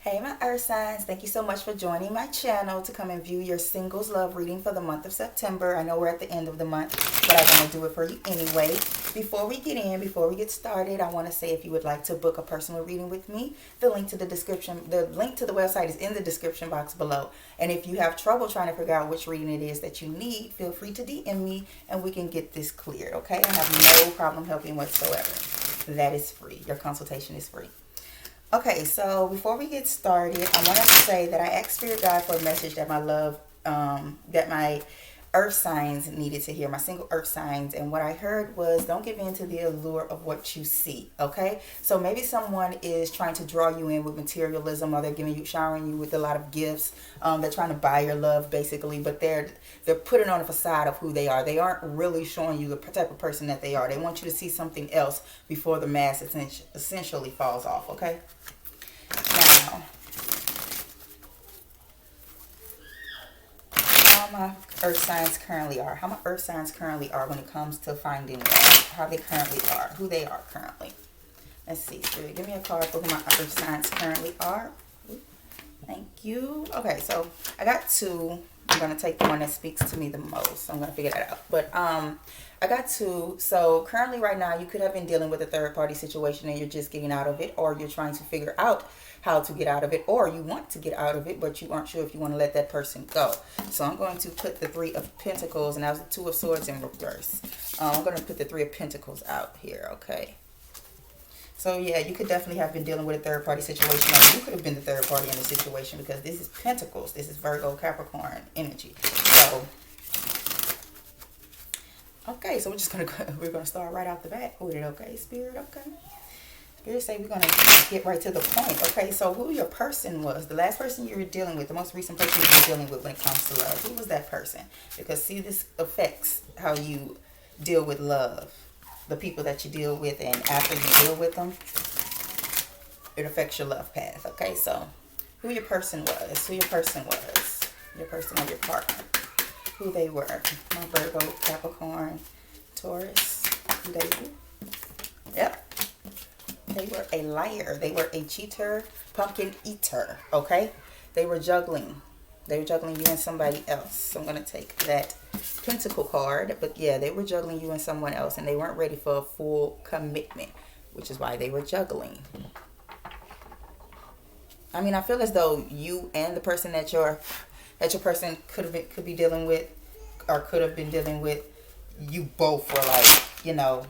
Hey my earth signs, thank you so much for joining my channel to come and view your singles love reading for the month of September. I know we're at the end of the month, but I want to do it for you anyway. Before we get started, I want to say if you would like to book a personal reading with me, the link to the website is in the description box below. And if you have trouble trying to figure out which reading it is that you need, feel free to DM me and we can get this cleared, okay? I have no problem helping whatsoever. That is free. Your consultation is free. Okay, so before we get started, I want to say that I asked Spirit Guide for a message that that my earth signs needed to hear, my single earth signs, and what I heard was don't give in to the allure of what you see, okay? So maybe someone is trying to draw you in with materialism, or they're showering you with a lot of gifts. They're trying to buy your love, basically, but they're putting on a facade of who they are. They aren't really showing you the type of person that they are. They want you to see something else before the mask essentially falls off, okay? Now, how my earth signs currently are. How my earth signs currently are when it comes to finding love. How they currently are. Who they are currently. Let's see. Spirit, give me a card for who my earth signs currently are. Thank you. Okay, so I got two. I'm going to take the one that speaks to me the most. I'm going to figure that out. But I got two. So currently right now you could have been dealing with a third party situation and you're just getting out of it, or you're trying to figure out how to get out of it, or you want to get out of it but you aren't sure if you want to let that person go. So I'm going to put the Three of Pentacles, and that was the Two of Swords in reverse. I'm going to put the Three of Pentacles out here, okay? So yeah, you could definitely have been dealing with a third party situation, or you could have been the third party in the situation, because this is Pentacles. This is Virgo, Capricorn energy. So okay, so we're gonna start right off the bat with it, okay, Spirit, okay? Spirit say we're gonna get right to the point, okay? So who your person was, the last person you were dealing with, the most recent person you were dealing with when it comes to love. Who was that person? Because see, this affects how you deal with love. The people that you deal with, and after you deal with them, it affects your love path, okay? So who your person was, your person or your partner, who they were. My Virgo, Capricorn, Taurus, who they were. Yep. They were a liar. They were a cheater, pumpkin eater, okay? They were juggling. They were juggling you and somebody else. So I'm going to take that Pentacle card. But yeah, they were juggling you and someone else, and they weren't ready for a full commitment, which is why they were juggling. I mean, I feel as though you and the person that your person could be dealing with, or could have been dealing with, you both were like, you know,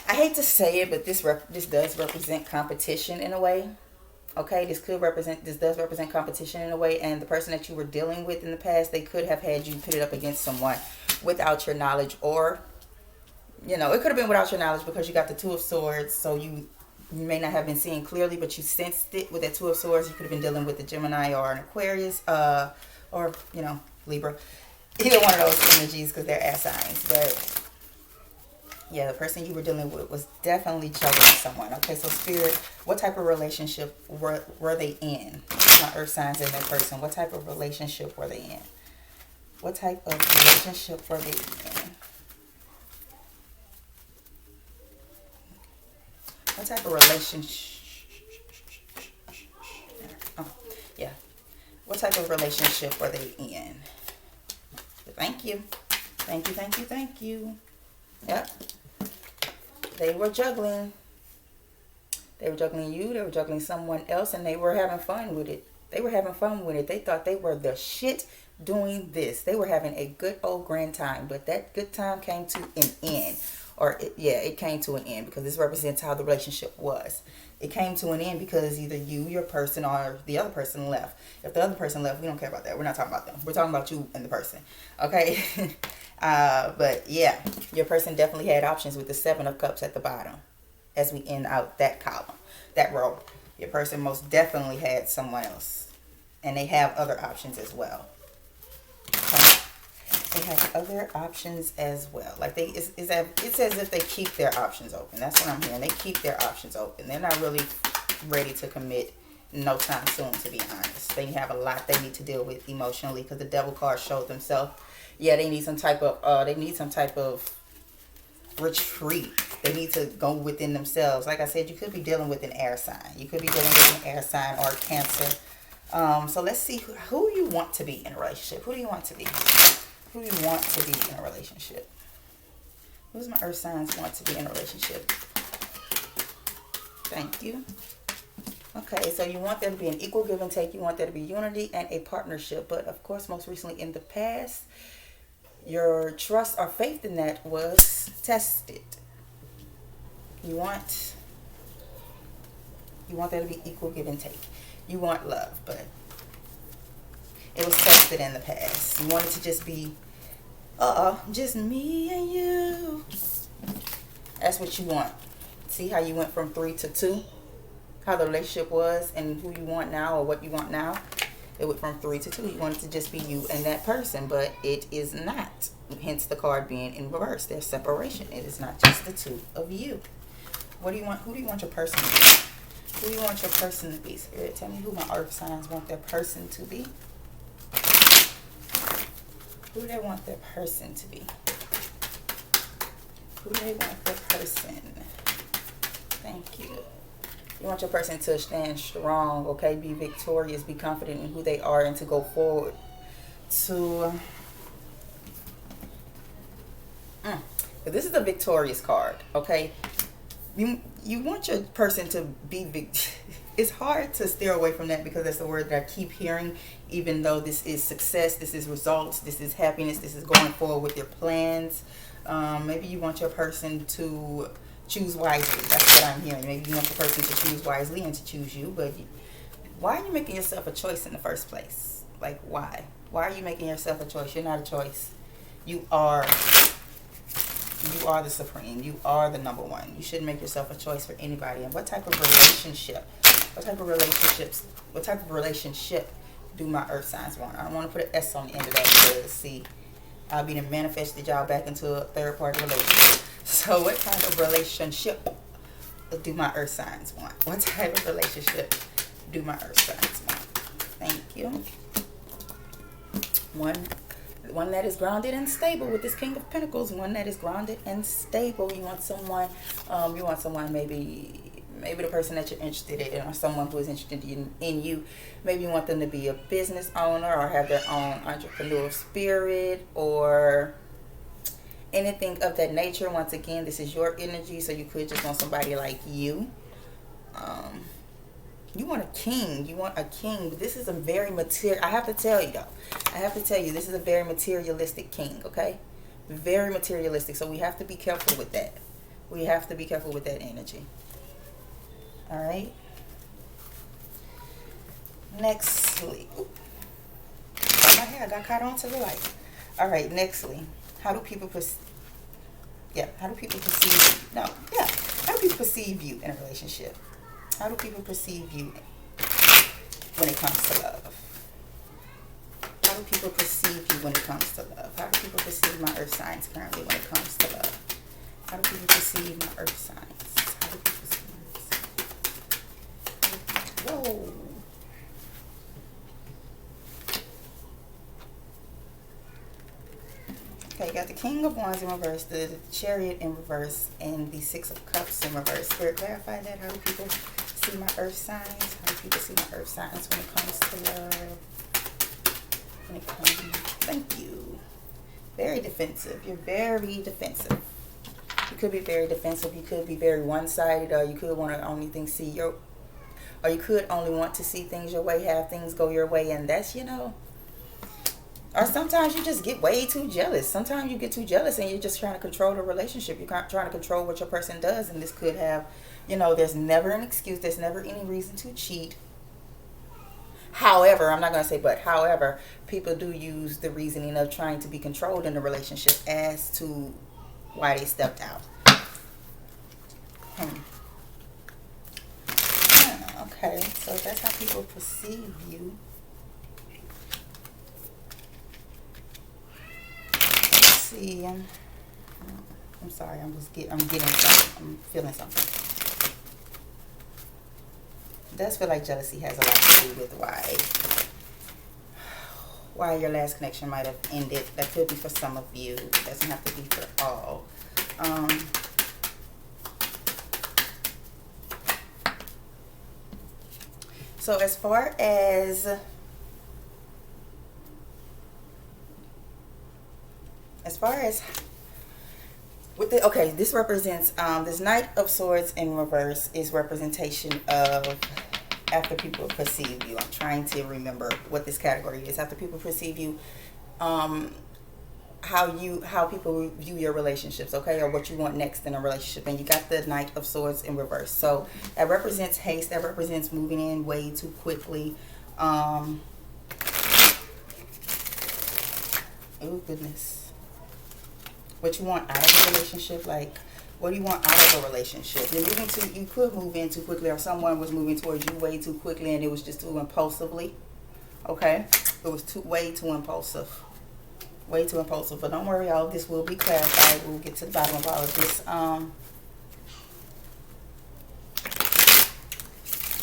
I hate to say it, but this does represent competition in a way. Okay, this does represent competition in a way, and the person that you were dealing with in the past, they could have had you put it up against someone without your knowledge, or, you know, it could have been without your knowledge because you got the Two of Swords, so you may not have been seeing clearly, but you sensed it with that Two of Swords. You could have been dealing with a Gemini or an Aquarius, or, you know, Libra. Either one of those energies, because they're air signs, but yeah, the person you were dealing with was definitely juggling someone. Okay, so Spirit, what type of relationship were they in? My earth signs and that person, what type of relationship were they in? What type of relationship were they in? What type of relationship? Oh, yeah. What type of relationship were they in? Thank you. Thank you, thank you, thank you. Yep. They were juggling. They were juggling you. They were juggling someone else, and they were having fun with it. They were having fun with it. They thought they were the shit doing this. They were having a good old grand time, but that good time came to an end. It came to an end, because this represents how the relationship was. It came to an end because either you, your person, or the other person left. If the other person left, we don't care about that. We're not talking about them. We're talking about you and the person. Okay? But yeah, your person definitely had options with the Seven of Cups at the bottom as we end out that column, that row. Your person most definitely had someone else, and they have other options as well. Okay? They have other options as well. Like it's as if they keep their options open. That's what I'm hearing. They keep their options open. They're not really ready to commit no time soon, to be honest. They have a lot they need to deal with emotionally, because the Devil card showed themselves. Yeah, they need some type of retreat. They need to go within themselves. Like I said, you could be dealing with an air sign. You could be dealing with an air sign or Cancer. So let's see who you want to be in a relationship. Who do you want to be? Who do you want to be in a relationship? Who's my earth signs want to be in a relationship? Thank you. Okay, so you want there to be an equal give and take. You want there to be unity and a partnership. But of course, most recently in the past, your trust or faith in that was tested. You want there to be equal give and take. You want love, but it was tested in the past. You want it to just be, just me and you. That's what you want. See how you went from 3 to 2? How the relationship was and who you want now or what you want now. It went from 3 to 2. You want it to just be you and that person, but it is not. Hence the card being in reverse. There's separation. It is not just the two of you. What do you want? Who do you want your person to be? Who do you want your person to be? Spirit, tell me who my earth signs want their person to be. Who do they want their person to be? Who do they want their person? Thank you. You want your person to stand strong, okay? Be victorious, be confident in who they are, and to go forward. This is a victorious card, okay? You want your person to be It's hard to steer away from that because that's the word that I keep hearing, even though this is success, this is results, this is happiness, this is going forward with your plans. Maybe you want your person to choose wisely. That's what I'm hearing. Maybe you want your person to choose wisely and to choose you, but why are you making yourself a choice in the first place? Like, why? Why are you making yourself a choice? You're not a choice. You are the supreme. You are the number one. You shouldn't make yourself a choice for anybody. And what type of relationship? What type of relationship do my earth signs want? I don't want to put an S on the end of that because, see, I'll be manifested y'all back into a third party relationship. So what kind of relationship do my earth signs want? What type of relationship do my earth signs want? Thank you. One that is grounded and stable with this King of Pentacles. One that is grounded and stable. You want someone, maybe the person that you're interested in, or someone who is interested in you. Maybe you want them to be a business owner or have their own entrepreneurial spirit or anything of that nature. Once again, this is your energy, so you could just want somebody like you. You want a king. You want a king. But this is a very material. I have to tell you, though. This is a very materialistic king, okay? Very materialistic. So we have to be careful with that. We have to be careful with that energy. All right? Nextly. My hair got caught onto the light. All right, nextly. How do people perceive you? How do people perceive you in a relationship? How do people perceive you when it comes to love? How do people perceive you when it comes to love? How do people perceive my earth signs currently when it comes to love? How do people perceive my earth signs? How do people perceive? Whoa. Okay, you got the King of Wands in reverse, the Chariot in reverse, and the Six of Cups in reverse. Spirit, clarify that. How do people see my earth signs? How do people see my earth signs when it comes to love? Thank you. Very defensive. You're very defensive. You could be very defensive. You could be very one-sided, or you could want to only you could only want to see things your way, have things go your way, and that's, or sometimes you just get way too jealous. Sometimes you get too jealous and you're just trying to control the relationship. You're trying to control what your person does. And this could have, there's never an excuse. There's never any reason to cheat. However, I'm not going to say but. However, people do use the reasoning of trying to be controlled in the relationship as to why they stepped out. Okay, so that's how people perceive you. See, I'm sorry, I'm getting something. I'm feeling something. It does feel like jealousy has a lot to do with why your last connection might have ended. That could be for some of you. It doesn't have to be for all. So as far as with the, okay, this represents this Knight of Swords in reverse is representation of after people perceive you. I'm trying to remember what this category is. After people perceive you, how people view your relationships, okay, or what you want next in a relationship. And you got the Knight of Swords in reverse, so that represents haste, that represents moving in way too quickly. Oh goodness, what you want out of a relationship, like what do you want out of a relationship? You could move in too quickly, or someone was moving towards you way too quickly and it was just too impulsively, okay, it was way too impulsive. Way too impulsive. But don't worry, all of this will be clarified. We'll get to the bottom of all of this.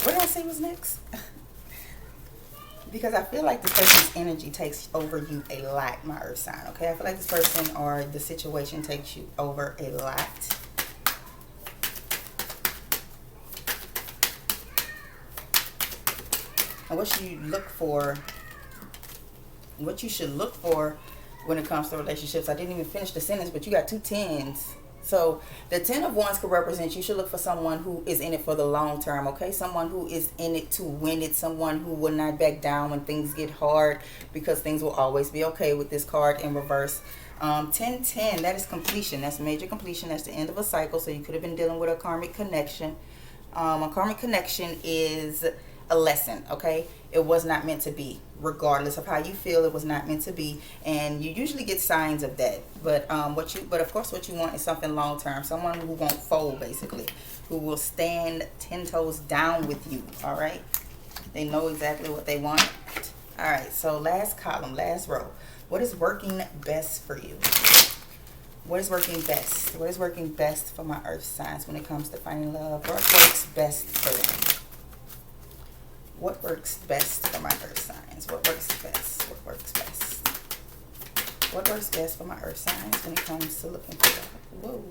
What did I say was next? Because I feel like this person's energy takes over you a lot, my earth sign. Okay, I feel like this person or the situation takes you over a lot. And what you should look for when it comes to relationships. I didn't even finish the sentence, but you got 2 tens. So the 10 of Wands could represent you should look for someone who is in it for the long term, okay? Someone who is in it to win it. Someone who will not back down when things get hard, because things will always be okay with this card in reverse. 10-10, that is completion. That's major completion. That's the end of a cycle. So you could have been dealing with a karmic connection. A karmic connection is a lesson, okay? It was not meant to be. Regardless of how you feel, it was not meant to be, and you usually get signs of that. But of course what you want is something long term, someone who won't fold, basically, who will stand 10 toes down with you. All right, they know exactly what they want. All right, so last column, last row. What is working best for you? What is working best? What is working best for my earth signs when it comes to finding love? What works best for them? What works best for my earth signs? What works best? What works best? What works best for my earth signs when it comes to looking for love? Whoa.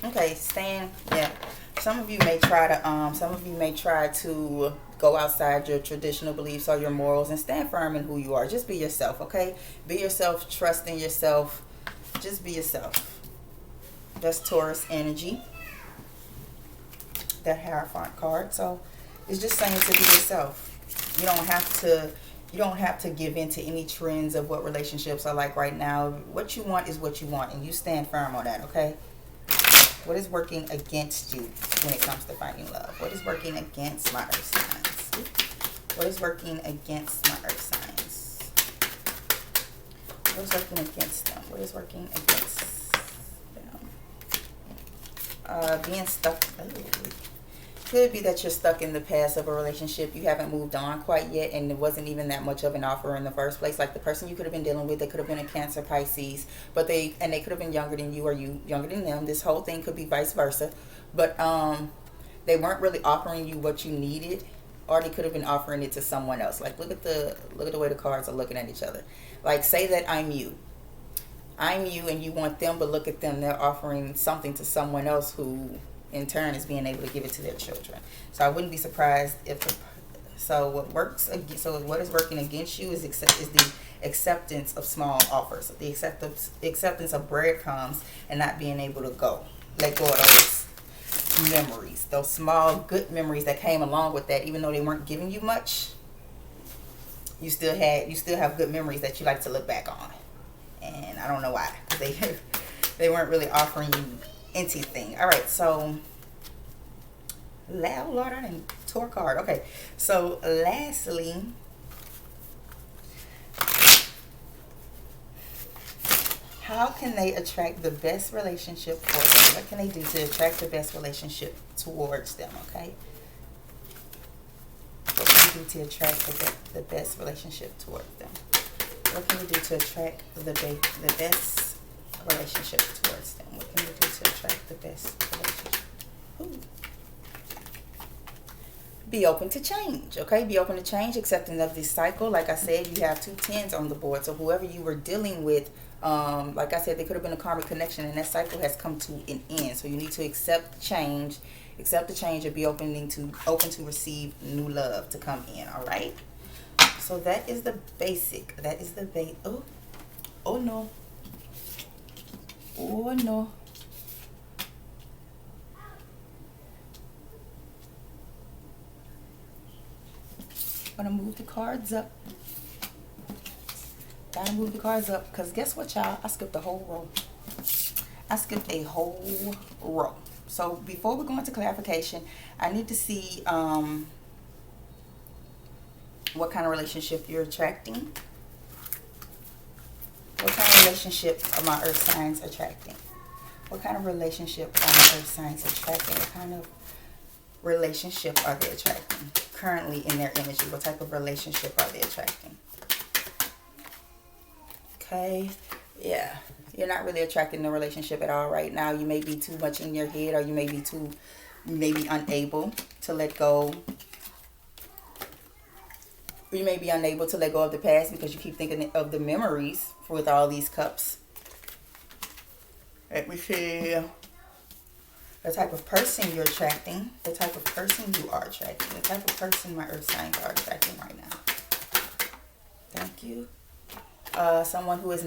Okay, stand. Yeah. Some of you may try to go outside your traditional beliefs or your morals and stand firm in who you are. Just be yourself, okay? Be yourself, trust in yourself. Just be yourself. That's Taurus energy. That Hierophant card. So it's just saying to be yourself. You don't have to give in to any trends of what relationships are like right now. What you want is what you want, and you stand firm on that, okay? What is working against you when it comes to finding love? What is working against my earth signs? What is working against my earth signs? What is working against them? What is working against them? Being stuck. Could be that you're stuck in the past of a relationship. You haven't moved on quite yet, and it wasn't even that much of an offer in the first place. Like the person you could have been dealing with, they could have been a Cancer, Pisces, but they could have been younger than you, or you younger than them. This whole thing could be vice versa, but they weren't really offering you what you needed, or they could have been offering it to someone else. Like look at the way the cards are looking at each other. Like say that I'm you, and you want them, but look at them, they're offering something to someone else who in turn is being able to give it to their children. So I wouldn't be surprised if what is working against you is the acceptance of small offers, the acceptance of breadcrumbs, and not being able to let go of those memories, those small good memories that came along with that. Even though they weren't giving you much, you still have good memories that you like to look back on. And I don't know why, they weren't really offering you anything. All right, so Lord, I didn't tore a card. Okay, so lastly, how can they attract the best relationship for them? What can they do to attract the best relationship towards them? Okay, what can you do to attract the best relationship towards them? What can you do to attract the best relationship towards them? What can you do to attract the best relationship? Ooh. Be open to change, okay? Be open to change, accepting of this cycle. Like I said, you have 2 tens on the board. So whoever you were dealing with, like I said, they could have been a karmic connection, and that cycle has come to an end. So you need to accept change Accept the change and be open to receive new love to come in. All right. So that is the basic. That is the base. Oh, oh no. Oh no. I'm gonna move the cards up. Gotta move the cards up, because guess what, y'all? I skipped a whole row. I skipped a whole row. So before we go into clarification, I need to see what kind of relationship you're attracting. What kind of relationship are my earth signs attracting? What kind of relationship are my earth signs attracting? What kind of relationship are they attracting currently in their energy? What type of relationship are they attracting? Okay, yeah, you're not really attracting the relationship at all right now. You may be too much in your head, or you may be unable to let go. You may be unable to let go of the past because you keep thinking of the memories with all these cups. Let me see. The type of person you're attracting, the type of person you are attracting, the type of person my earth signs are attracting right now. Thank you. Someone who is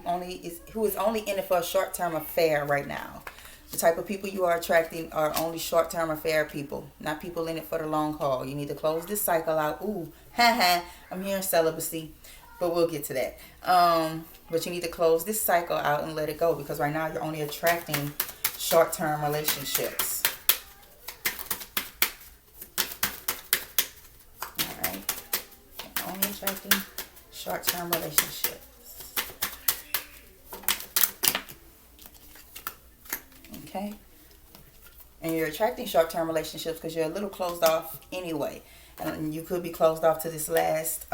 only in it for a short-term affair right now. The type of people you are attracting are only short-term affair people, not people in it for the long haul. You need to close this cycle out. Ooh, I'm hearing celibacy, but we'll get to that. But you need to close this cycle out and let it go, because right now you're only attracting short-term relationships. All right, you're only attracting short-term relationships. Okay, and you're attracting short-term relationships because you're a little closed off anyway, and you could be closed off to this last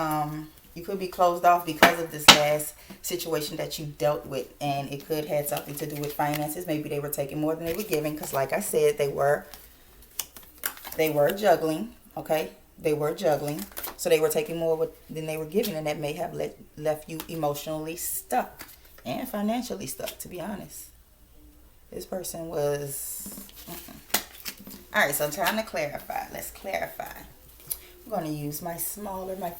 you could be closed off because of this last situation that you dealt with, and it could have something to do with finances. Maybe they were taking more than they were giving, because like I said, they were juggling. Okay, they were juggling, so they were taking more than they were giving, and that may have left you emotionally stuck and financially stuck, to be honest. This person was... All right, so time to clarify. Let's clarify. I'm going to use my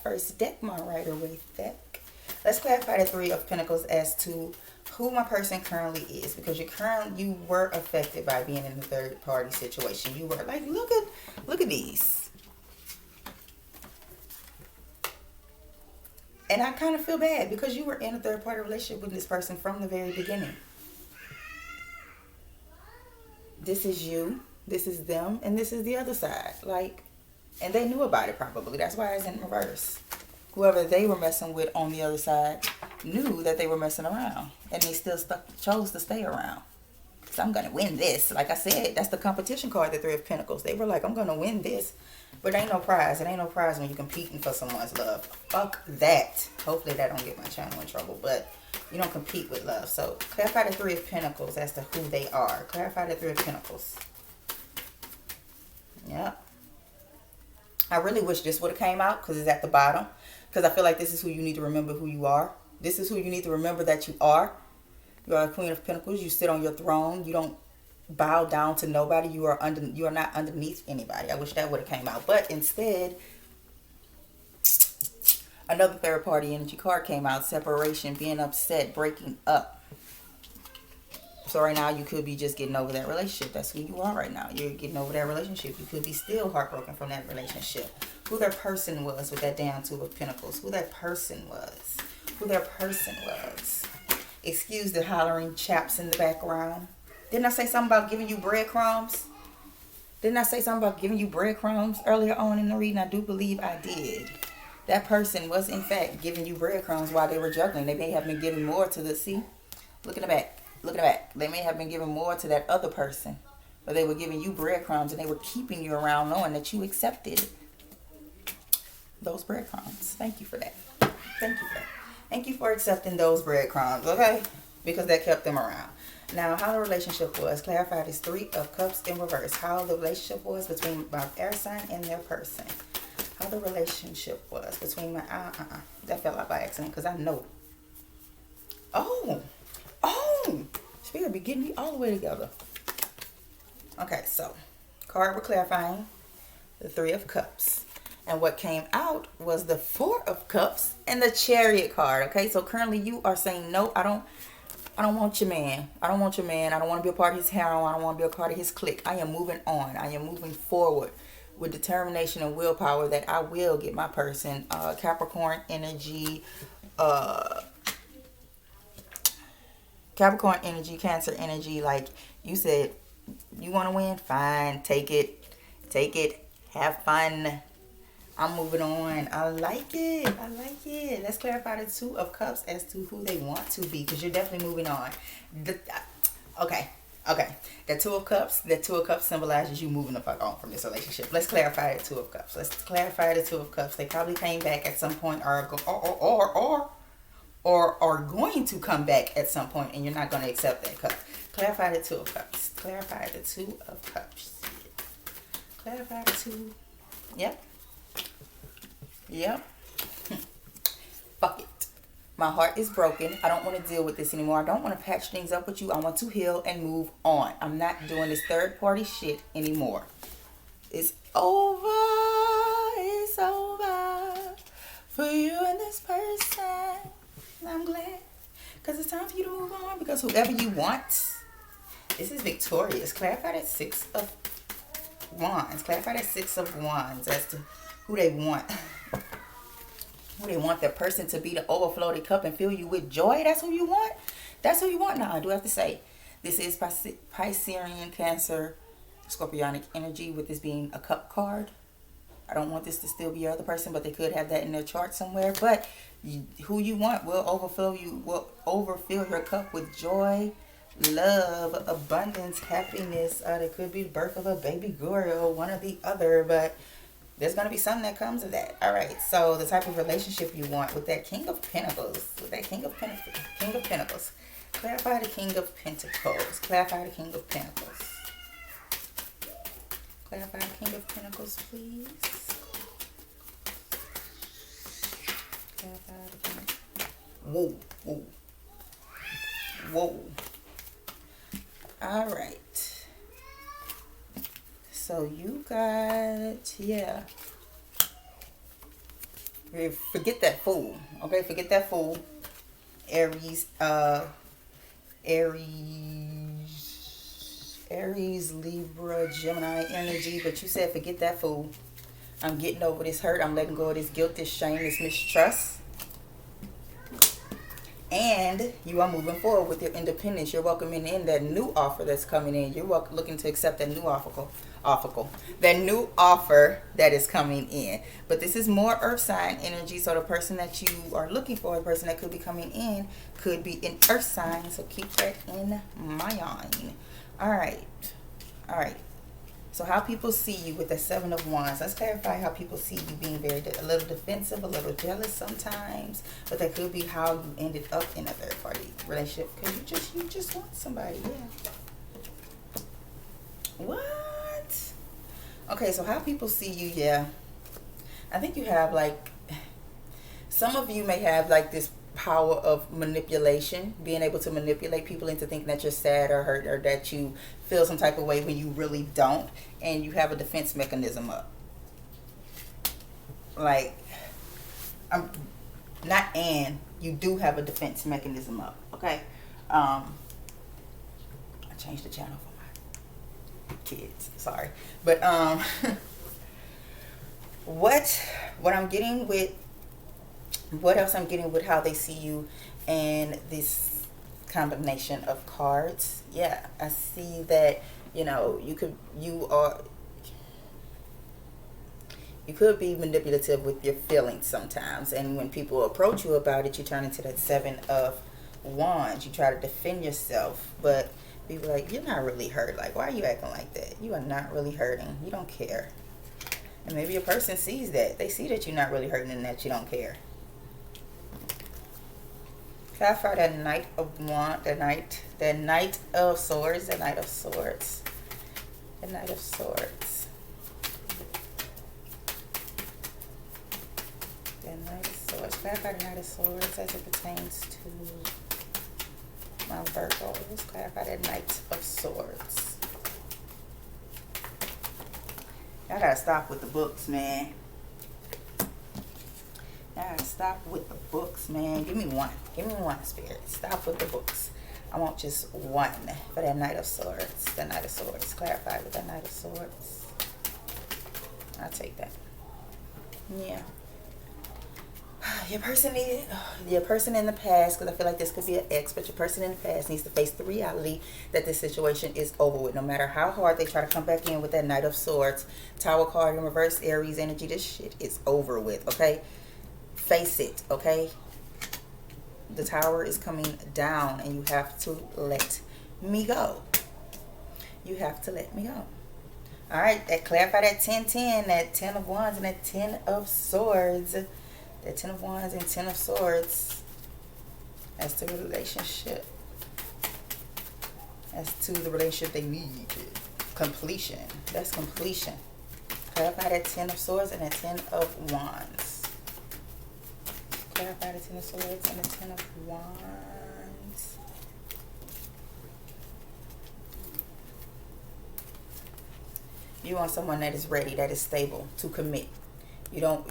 first deck, my Rider-Waite deck. Let's clarify the Three of Pentacles as to who my person currently is, because you were affected by being in a third-party situation. You were like, look at these. And I kind of feel bad, because you were in a third-party relationship with this person from the very beginning. This is you, this is them, and this is the other side. Like, and they knew about it probably. That's why it's in reverse. Whoever they were messing with on the other side knew that they were messing around, and they still chose to stay around. So I'm going to win this. Like I said, that's the competition card, the Three of Pentacles. They were like, I'm going to win this. But it ain't no prize. It ain't no prize when you're competing for someone's love. Fuck that. Hopefully that don't get my channel in trouble. But you don't compete with love. So clarify the Three of Pentacles as to who they are. Clarify the Three of Pentacles. Yep. I really wish this would have came out, because it's at the bottom. Because I feel like this is who you need to remember who you are. This is who you need to remember that you are. You are a Queen of Pentacles. You sit on your throne. You don't bow down to nobody. You are not underneath anybody. I wish that would have came out. But instead, another third party energy card came out. Separation, being upset, breaking up. So right now you could be just getting over that relationship. That's who you are right now. You're getting over that relationship. You could be still heartbroken from that relationship. Who their person was with that damn Two of Pentacles. Who that person was. Who their person was. Excuse the hollering chaps in the background. Didn't I say something about giving you breadcrumbs? Didn't I say something about giving you breadcrumbs earlier on in the reading? I do believe I did. That person was, in fact, giving you breadcrumbs while they were juggling. They may have been giving more to the... See? Look in the back. Look at the back. They may have been giving more to that other person. But they were giving you breadcrumbs, and they were keeping you around knowing that you accepted those breadcrumbs. Thank you for that. Thank you for that. Thank you for accepting those breadcrumbs, okay? Because that kept them around. Now, how the relationship was. Clarify this Three of Cups in reverse. How the relationship was between my air sign and their person. How the relationship was between my... That fell out by accident, because I know. Oh! Spirit be getting me all the way together. Okay, so card we're clarifying the Three of Cups. And what came out was the Four of Cups and the Chariot card. Okay, so currently you are saying, no, I don't want your man. I don't want your man. I don't want to be a part of his harem. I don't want to be a part of his clique. I am moving on. I am moving forward with determination and willpower that I will get my person. Capricorn energy, Cancer energy. Like you said, you want to win? Fine. Take it. Take it. Have fun. I'm moving on. I like it. I like it. Let's clarify the Two of Cups as to who they want to be, because you're definitely moving on. Okay. The Two of Cups symbolizes you moving the fuck on from this relationship. Let's clarify the Two of Cups. They probably came back at some point, or are going to come back at some point, and you're not going to accept that cup. Clarify the Two of Cups. Clarify the Two of Cups. Clarify the two. Yep. Fuck it. My heart is broken. I don't want to deal with this anymore. I don't want to patch things up with you. I want to heal and move on. I'm not doing this third party shit anymore. It's over. It's over for you and this person. I'm glad, because it's time for you to move on, because whoever you want, this is victorious. Clarify that Six of Wands. Clarify that Six of Wands as to who they want. Who they want their person to be, to overflow the cup and fill you with joy. That's who you want. That's who you want. Now, I do have to say, this is Piscean, Cancer, Scorpionic energy, with this being a cup card. I don't want this to still be your other person, but they could have that in their chart somewhere. But who you want will overfill your cup with joy, love, abundance, happiness. There could be the birth of a baby girl, one or the other, but there's going to be something that comes of that. All right, so the type of relationship you want with that King of Pentacles. King of Pentacles. Clarify the King of Pentacles. Clarify the King of Pentacles. Clarify the King of Pentacles, please. Clarify the King. Whoa. All right. So you got, forget that Fool. Okay, forget that Fool. Aries, Libra, Gemini energy. But you said forget that Fool. I'm getting over this hurt. I'm letting go of this guilt, this shame, this mistrust. And you are moving forward with your independence. You're welcoming in that new offer that's coming in. You're looking to accept that new offer that is coming in. But this is more earth sign energy. So the person that you are looking for, the person that could be coming in, could be an earth sign. So keep that in mind. All right. So how people see you with the Seven of Wands. Let's clarify how people see you being a little defensive, a little jealous sometimes. But that could be how you ended up in a third party relationship, because you just want somebody. Yeah. What? Okay, so how people see you, I think you have some of you may have this power of manipulation, being able to manipulate people into thinking that you're sad or hurt, or that you feel some type of way when you really don't, and you have a defense mechanism up. You do have a defense mechanism up. Okay, I changed the channel for my kids. Sorry, but what I'm getting with. What else I'm getting with how they see you and this combination of cards. Yeah, I see that, you could be manipulative with your feelings sometimes. And when people approach you about it, you turn into that Seven of Wands. You try to defend yourself, but people are like, you're not really hurt. Why are you acting like that? You are not really hurting. You don't care. And maybe a person sees that. They see that you're not really hurting and that you don't care. Clarify that Knight of Wands, the Knight of Swords. Clarify the Knight of Swords as it pertains to my Virgos. Clarify that Knight of Swords. I gotta stop with the books, man. I gotta stop with the books, man. Give me one. Give me one, Spirit. Stop with the books. I want just one for that Knight of Swords. The Knight of Swords. Clarify with that Knight of Swords. I'll take that. Yeah. Your person in the past, because I feel like this could be an ex, but your person in the past needs to face the reality that this situation is over with. No matter how hard they try to come back in with that Knight of Swords, Tower card in reverse, Aries energy, this shit is over with, okay? Face it, okay? The Tower is coming down, and you have to let me go. You have to let me go. All right, that clarify that 10-10, that 10 of Wands and that 10 of Swords. That 10 of Wands and 10 of Swords. As to the relationship. As to the relationship they need. Completion. That's completion. Clarify that 10 of Swords and that 10 of Wands. Clarify the 10 of Swords and the 10 of Wands. You want someone that is ready, that is stable, to commit. You don't...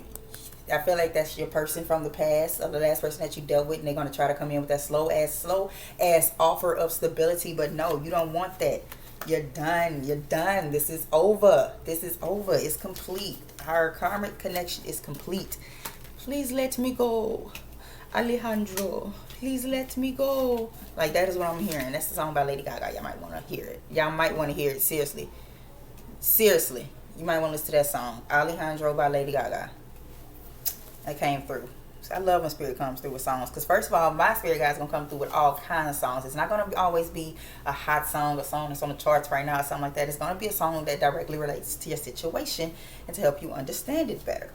I feel like that's your person from the past, or the last person that you dealt with, and they're going to try to come in with that slow ass offer of stability. But no, you don't want that. You're done. You're done. This is over. This is over. It's complete. Our karmic connection is complete. Please let me go, Alejandro. Please let me go. Like, that is what I'm hearing. That's the song by Lady Gaga. Y'all might want to hear it. Y'all might want to hear it. Seriously. Seriously. You might want to listen to that song. Alejandro by Lady Gaga. That came through. So I love when Spirit comes through with songs. Because first of all, my Spirit guys going to come through with all kinds of songs. It's not going to always be a hot song, a song that's on the charts right now, or something like that. It's going to be a song that directly relates to your situation and to help you understand it better.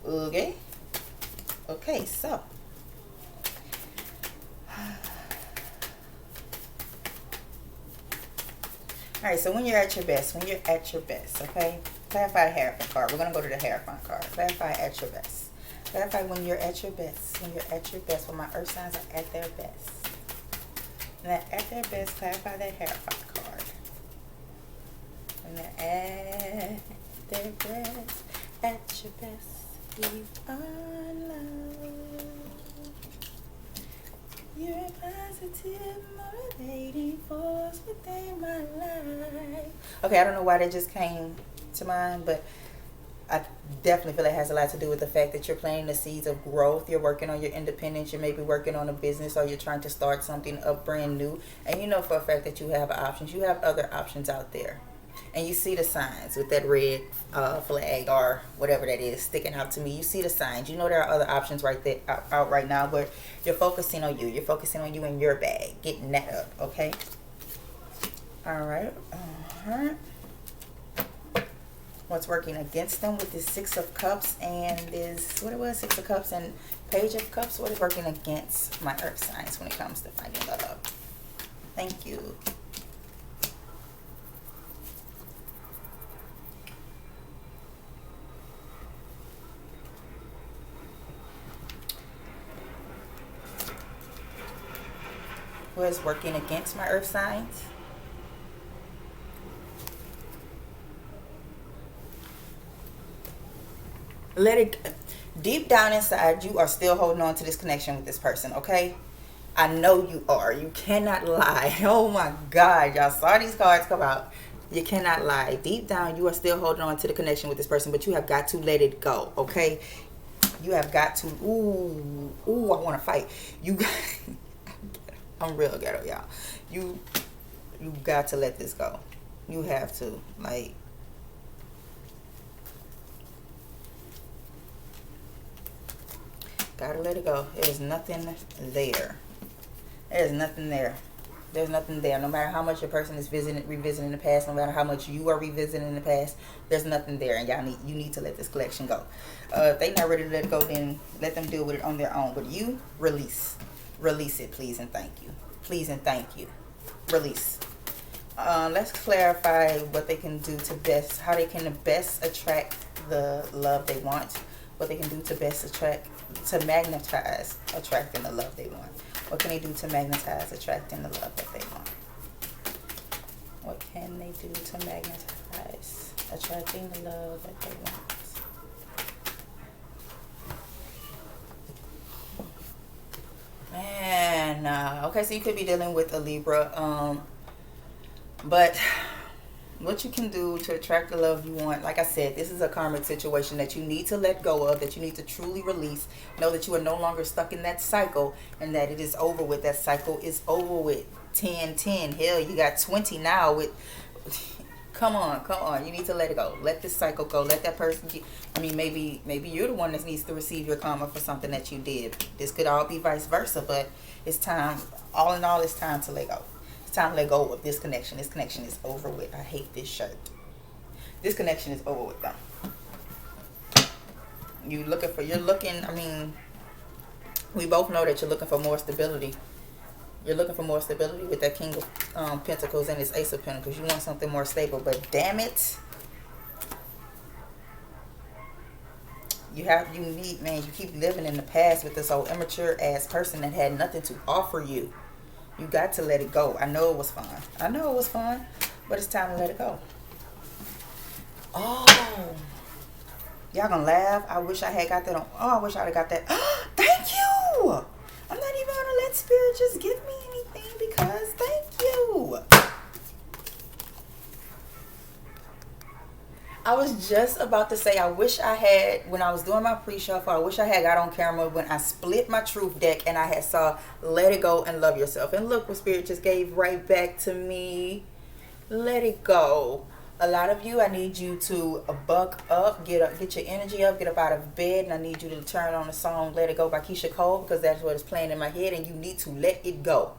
Okay? Okay, so. Alright, so when you're at your best, okay? Clarify the Hierophant card. We're going to go to the Hierophant card. Clarify at your best. Clarify when you're at your best. When you're at your best, when my earth signs are at their best. And that at their best, clarify that Hierophant card. When they're at their best, at your best, you are love. You're a positive, motivating force within my life. Okay, I don't know why that just came to mind, but I definitely feel it has a lot to do with the fact that you're planting the seeds of growth. You're working on your independence. You may be working on a business, or you're trying to start something up brand new. And you know for a fact that you have options. You have other options out there. And you see the signs with that red flag or whatever that is sticking out to me. You see the signs. You know there are other options right there out right now, but you're focusing on you. You're focusing on you and your bag. Getting that up, okay? All right. What's working against them with this Six of Cups and this, what it was, Six of Cups and Page of Cups? What is working against my earth signs when it comes to finding love? Thank you. What is working against my earth signs? Let it, deep down inside, you are still holding on to this connection with this person, okay? I know you are. You cannot lie. Oh my God, y'all saw these cards come out. You cannot lie. Deep down, you are still holding on to the connection with this person, but you have got to let it go, okay? You have got to, ooh, I want to fight. You got, I'm real ghetto, y'all. You got to let this go. You have to, like, gotta let it go. There's nothing there. There's nothing there. There's nothing there. No matter how much your person is revisiting the past, no matter how much you are revisiting the past, there's nothing there, and you need to let this collection go. If they're not ready to let it go, then let them deal with it on their own. But you release it, please and thank you. Please and thank you. Release. Let's clarify what they can do to how they can best attract the love they want. What they can do to magnetize attracting the love they want. What can they do to magnetize attracting the love that they want? What can they do to magnetize Attracting the love that they want. Man, okay, so you could be dealing with a Libra. But what you can do to attract the love you want, like I said, this is a karmic situation that you need to let go of, that you need to truly release. Know that you are no longer stuck in that cycle and that it is over with. That cycle is over with. 10, 10. Hell, you got 20 now with... Come on. You need to let it go. Let this cycle go. Let that person... I mean, maybe you're the one that needs to receive your karma for something that you did. This could all be vice versa, but it's time... All in all, it's time to let go. Time to let go of this connection. This connection is over with. I hate this shirt. This connection is over with them. You're looking, I mean, we both know that you're looking for more stability. You're looking for more stability with that King of Pentacles and this Ace of Pentacles. You want something more stable, but damn it, you need, man, you keep living in the past with this old immature ass person that had nothing to offer you. You got to let it go. I know it was fun. But it's time to let it go. Oh. Y'all gonna laugh. I wish I had got that on. Oh, I wish I had got that. Thank you. I'm not even gonna let Spirit just give me anything because thank you. I was just about to say, I wish I had, when I was doing my pre-shuffle, I wish I had got on camera when I split my truth deck and I had saw Let It Go and Love Yourself. And look what Spirit just gave right back to me. Let it go. A lot of you, I need you to buck up, get your energy up, get up out of bed, and I need you to turn on the song Let It Go by Keisha Cole because that's what is playing in my head, and you need to let it go.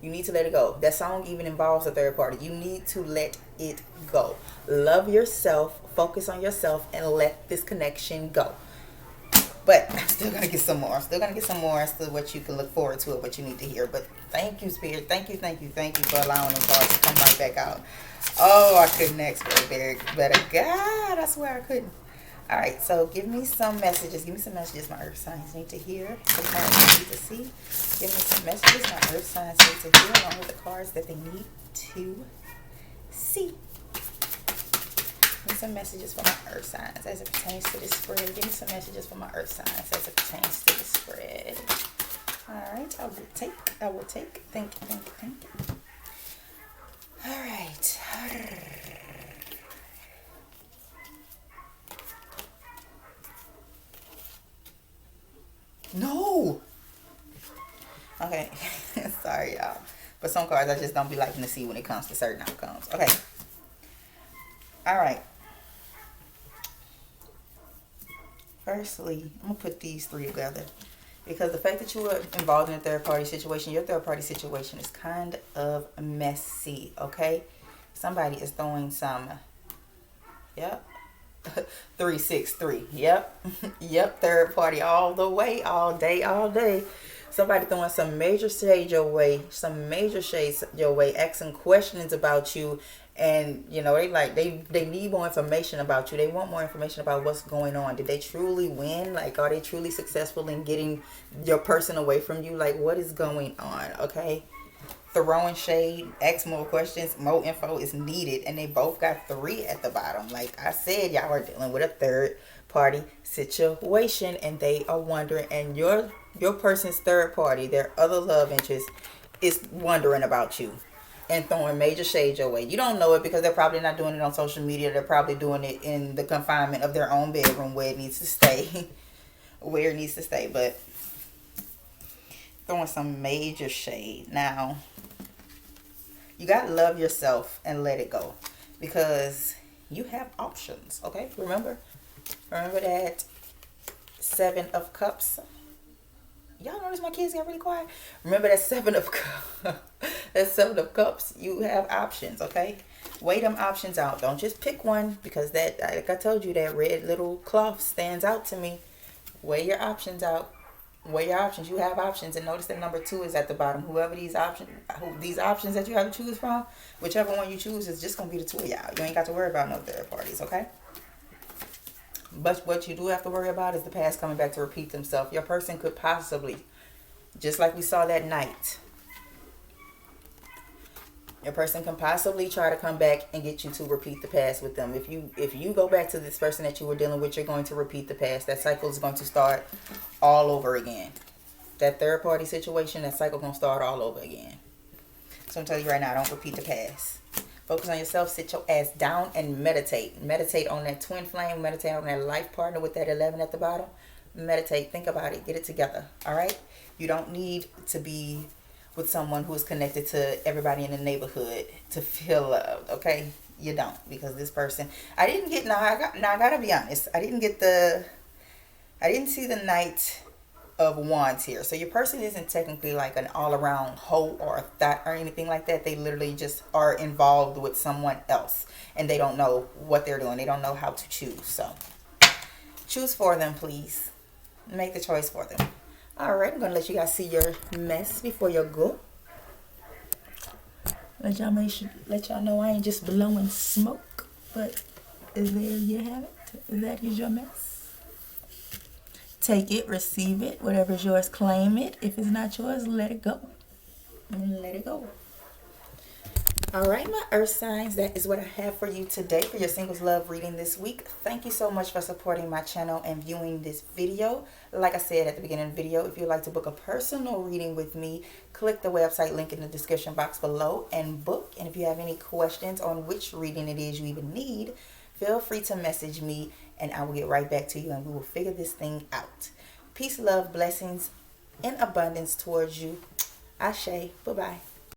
You need to let it go. That song even involves a third party. You need to let it go. Love yourself, focus on yourself, and let this connection go. But I'm still going to get some more. I'm still going to get some more as to what you can look forward to or what you need to hear. But thank you, Spirit. Thank you for allowing them cards to come right back out. Oh, I couldn't ask for a better. God, I swear I couldn't. All right, so give me some messages. Give me some messages my earth signs need to hear. The cards need to see. Give me some messages my earth signs need to hear along with the cards that they need to see. Give me some messages for my earth signs as it pertains to this spread. Give me some messages for my earth signs as it pertains to the spread. All right, I will take. Thank you. All right. No. Okay. Sorry, y'all. But some cards I just don't be liking to see when it comes to certain outcomes. Okay. All right. Firstly, I'm going to put these three together. Because the fact that you were involved in a third-party situation, your third-party situation is kind of messy, okay? Somebody is throwing some... Yep. 363. Yep. Yep. Third party all the way, all day. Somebody throwing some major shade your way, asking questions about you, and you know they need more information about you. They want more information about what's going on. Did they truly win? Like, are they truly successful in getting your person away from you? Like, what is going on? Okay. Throwing shade, ask more questions, more info is needed, and they both got 3 at the bottom. Like I said, y'all are dealing with a third party situation, and they are wondering, and your person's third party, their other love interest, is wondering about you and throwing major shade your way. You don't know it because they're probably not doing it on social media. They're probably doing it in the confinement of their own bedroom where it needs to stay. But throwing some major shade. Now, you got to love yourself and let it go because you have options, okay? Remember that 7 of Cups? Y'all notice my kids got really quiet? Remember that 7 of Cups? That 7 of Cups, you have options, okay? Weigh them options out. Don't just pick one because that, like I told you, that red little cloth stands out to me. Weigh your options out. Weigh your options. You have options, and notice that number 2 is at the bottom. Whoever these options that you have to choose from, whichever one you choose is just gonna be the 2 of y'all. You ain't got to worry about no third parties, okay? But what you do have to worry about is the past coming back to repeat themselves. Your person could possibly, just like we saw that night, Your person can possibly try to come back and get you to repeat the past with them. If you go back to this person that you were dealing with, you're going to repeat the past. That cycle is going to start all over again. That third party situation, that cycle going to start all over again. So I'm telling you right now, don't repeat the past. Focus on yourself. Sit your ass down and meditate. Meditate on that twin flame. Meditate on that life partner with that 11 at the bottom. Meditate. Think about it. Get it together. All right? You don't need to be with someone who is connected to everybody in the neighborhood to feel loved. Okay? You don't. Because this person... I didn't get... Now, I gotta be honest. I didn't see the Knight of Wands here. So your person isn't technically like an all-around hoe or a thought or anything like that. They literally just are involved with someone else, and they don't know what they're doing. They don't know how to choose. So choose for them, please. Make the choice for them. All right, I'm gonna let you guys see your mess before you go. Let y'all know I ain't just blowing smoke, but there you have it. That is your mess. Take it, receive it, whatever's yours, claim it. If it's not yours, let it go. Let it go. All right, my earth signs, that is what I have for you today for your singles love reading this week. Thank you so much for supporting my channel and viewing this video. Like I said at the beginning of the video, if you'd like to book a personal reading with me, click the website link in the description box below and book. And if you have any questions on which reading it is you even need, feel free to message me and I will get right back to you and we will figure this thing out. Peace, love, blessings, and abundance towards you. Ashe. Bye-bye.